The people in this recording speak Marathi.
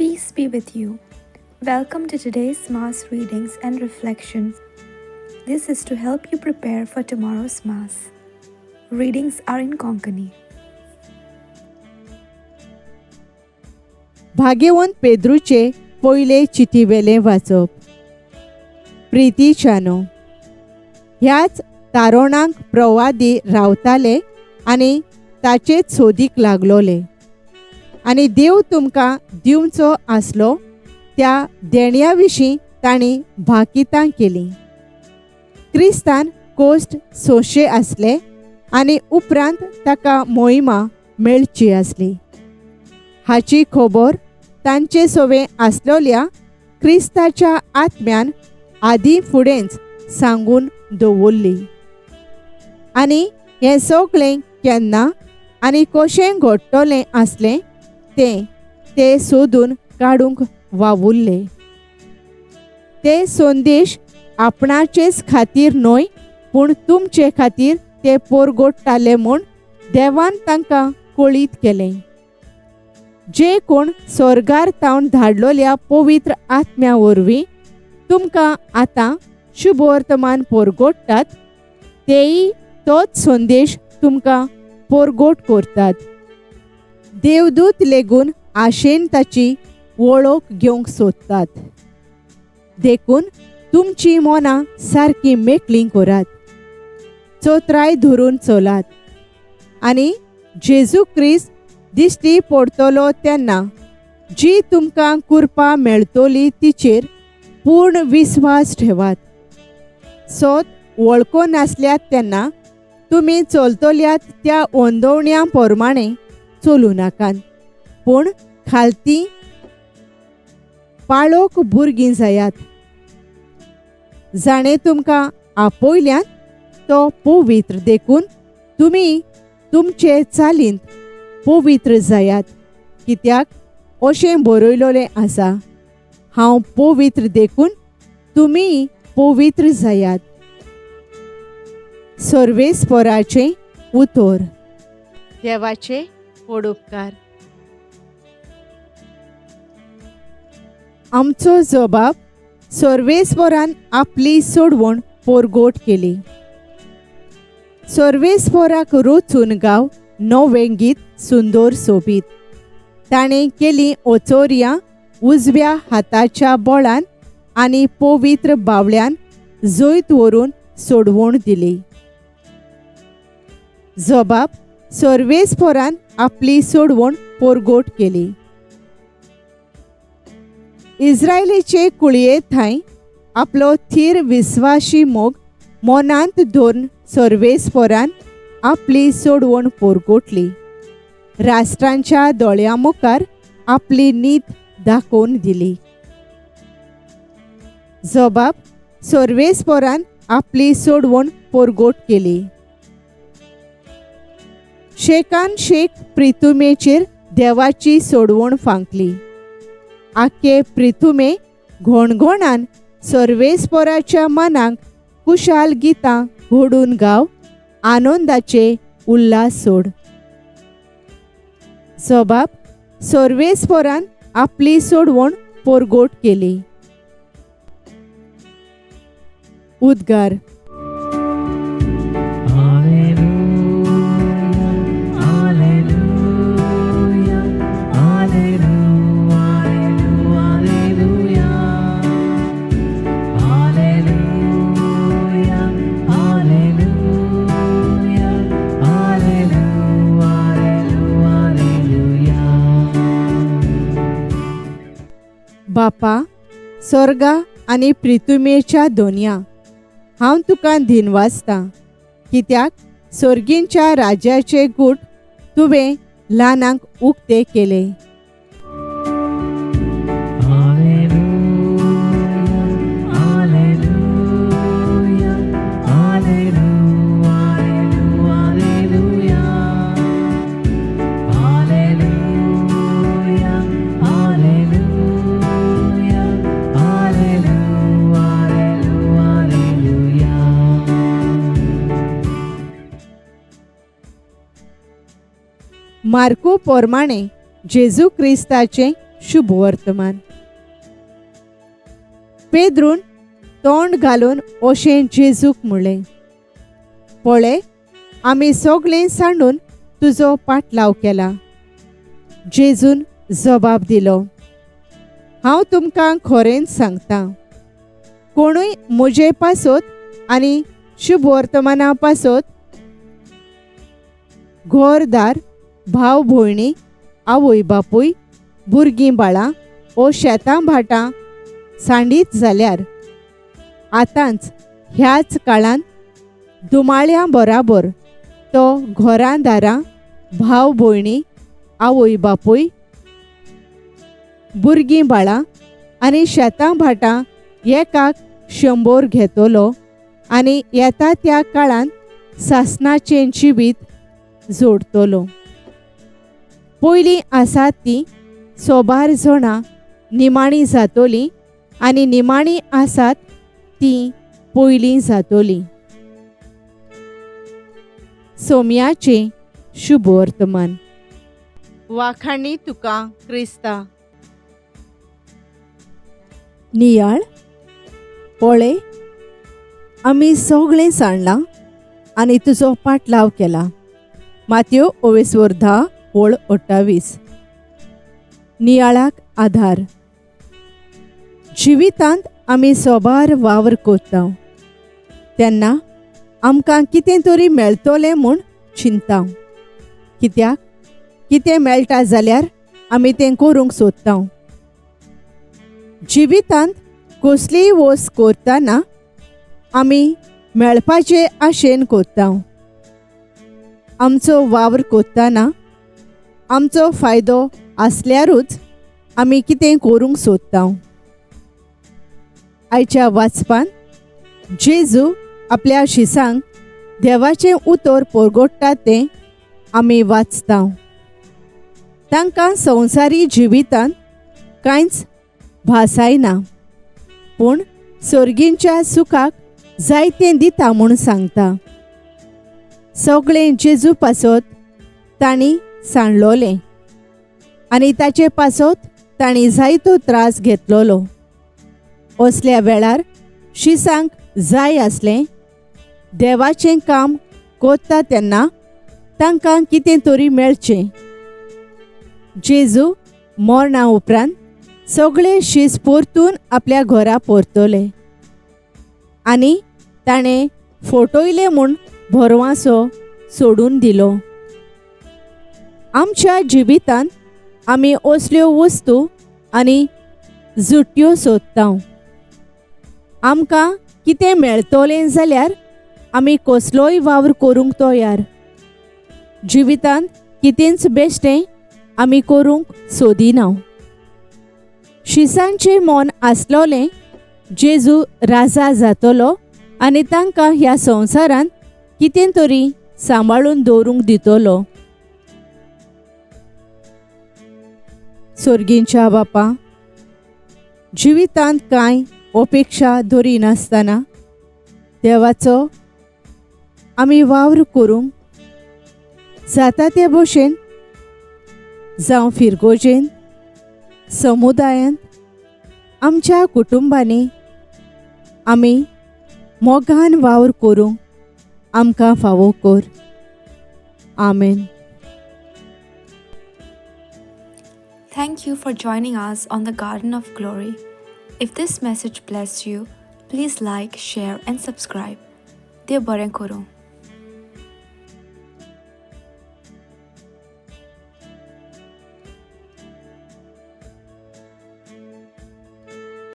Peace be with you. Welcome to today's Mass readings and reflections. This is to help you prepare for tomorrow's Mass. Readings are in Konkani. भाग्यवंत पेद्रूचे पयले चिठीवेले वाचप. प्रितीच्यानो, ह्याच तारोणांक प्रवादी रावताले आनी ताचेच सोदीक लागलोले. आनी देव तुमकां दिवचो आसलो त्या देण्या विशीं तांणी भाकितां केलीं. क्रिस्तान कोश्ट सोंसचे आसले आनी उपरांत ताका मोहिमा मेळची आसली. हाची खबर तांचे सोवे आसलोल्या क्रिस्ताच्या आत्म्यान आदी फुडेंच सांगून दवरली. आनी हें सगळें केन्ना आनी कशें घडटलें आसलें ते सोदून काडूंक वावुरले. ते संदेश आपणाचेच खातीर न्हय पूण तुमचे खातीर ते पोरगोडटाले म्हूण देवान तांकां कळीत केलें. जे कोण स्वर्गार तावन धाडलोल्या पवित्र आत्म्या वरवीं तुमकां आतां शुभ वर्तमान पोरगोडटात, तेय तोच संदेश तुमकां पोरगोट करतात. देवदूत लेगून आशेन ताची वळख घेवंक सोदतात. देखून तुमची मनां सारकी मेकळीं करात, चोत्राय धरून चलात आनी जेजू क्रिस्त दिश्टी पडटलो तेन्ना जी तुमकां कृपा मेळटली तिचेर पूर्ण विस्वास ठेवात. सोद वळखो नासल्यात तेन्ना तुमी चलतल्यात त्या ओंदवण्या प्रमाणे चलूं नाकात, पूण खालती पाळोक भुरगीं जायात. जाणें तुमकां आपयल्यान तो पवित्र देखून तुमी तुमचे चालींत पवित्र जायात, कित्याक अशें बरयलोलें आसा, हांव पवित्र देखून तुमी पवित्र जायात. सर्वेस्पराचें उतर. देवाचे पडुपकार. आमचो जबाब सर्वेस्परान आपली सोडवण पोरगोट केली. सर्वेस्पराक रचून गाव नवें गीत सुंदर सोबीत. ताणें केली ओचोरियां उजव्या हाताच्या बोळान आनी पवित्र बावळ्यान जैत व्हरून सोडवण दिली. जबाब सर्वेस्परान आपली सोडवण पोरगोट केली. इस्रायलीचे कुळये थंय आपलो थीर विस्वाशी मोग मोनांत धरून सर्वेस्परान आपली सोडवण पोरगोटली. राष्ट्रांच्या दोळ्या मुखार आपली नीत दाखोवन दिली. जबाब सर्वेस्परान आपली सोडवण पोरगोट केली. शेकान शेक प्रितुमेचेर देवाची सोडवण फांकली. आखे प्रितुमे घोणघोणान सर्वेस्पराच्या मनाक कुशाल गितां घडून गाव, आनंदाचे उल्हास सोड. जबाब सर्वेस्परान आपली सोडवण पोरगोट केली. उद्गार. बापा, स्वर्गा आनी प्रितुमेच्या दोनया, हांव तुका दिनवासतां, कित्याक सर्गींच्या राजाचे गूट तुवें ल्हानांक उक्ते केले. मार्को प्रमाणे जेजू क्रिस्ताचे शुभ वर्तमान. पेद्रून तोंड घालून ओशें जेजूक म्हणलें, पळय, आमी सगळें सांडून तुजो पाटलाव केला. जेजून जबाब दिलो, हांव तुमकां खरेंच सांगतां, कोणूय म्हजे पासत आनी शुभ वर्तमाना पासत घरदार, भाव भयणी, आवय बापूय, भुरगीं बाळां ओ शेतां भाटां सांडीत जाल्यार आतांच ह्याच काळांत दुमाळ्या बराबर तो घरां दारां, भाव भयणी, आवय बापूय, भुरगीं बाळां आनी शेतां भाटां एकाक 100 घेतलो आनी येता त्या काळांत सासणाचें जिवीत जोडतलो. पयलीं आसात तीं 100 जाणां निमाणीं जातलीं आनी निमाणीं आसात तीं पयलीं जातलीं. सोमयाचें शुभ वर्तमान. वाखाणी तुका क्रिस्ता. नियाळ, पळय, आमी सगळें सांडलां आनी तुजो पाटलाव केला. मातयो 10:28. नियाळाक आधार. जिवितांत आमी सोबार वावर कोत्ता तेन्ना आमकां कितें तरी मेळटलें म्हूण चिंता. कित्याक कितें मेळटा जाल्यार आमी तें करूंक सोदता. जिवितांत कसलीय वस्त करतना आमी मेळपाचे आशेन कोत्ता. आमचो वावर कोत्तना आमचो फायदो आसल्यारूच आमी कितें करूंक सोदता. आयच्या वाचपान जेजू आपल्या शिसांक देवाचें उतर परगट्टा तें आमी वाचता. तांकां संवसारी जिवितांत कांयच भासायना, पूण सर्गींच्या सुखाक जायतें दिता म्हूण सांगता. सगळें जेजू पासत तांणी सांडलोलें आनी ताचे पासत तांणी जायतो त्रास घेतलोलो. असल्या वेळार शिसांक जाय आसलें देवाचें काम कोत्ता तेन्ना तांकां कितें तरी मेळचें. जेजू मरणा उपरांत सगळे शीस परतून आपल्या घरा परतले आनी ताणें फटयलें म्हूण भरवासो सोडून दिलो. आमच्या जिवितांत आमी असल्यो वस्तू आनी जुट्यो सोदता. आमकां कितें मेळटलें जाल्यार आमी कसलोय वावर करूंक तयार. जिवितांत कितेंच बेश्टें आमी करूंक सोदिना. शिसांचें मन आसलोलें जेजू राजा जातलो आनी तांकां ह्या संवसारांत कितें तरी सांबाळून दवरूंक दितलो. सर्गींच्या बापा, जिवितांत कांय अपेक्षा धरिनासतना देवाचो आमी वावर करूंक जाता ते भशेन जावं फिरगोजेन, समुदायांत, आमच्या कुटुंबांनी आमी मोगान वावर करूंक आमकां फावो कर. आमेन. Thank you for joining us on the Garden of Glory. If this message blessed you, please like, share, and subscribe. Dev Baren Koro.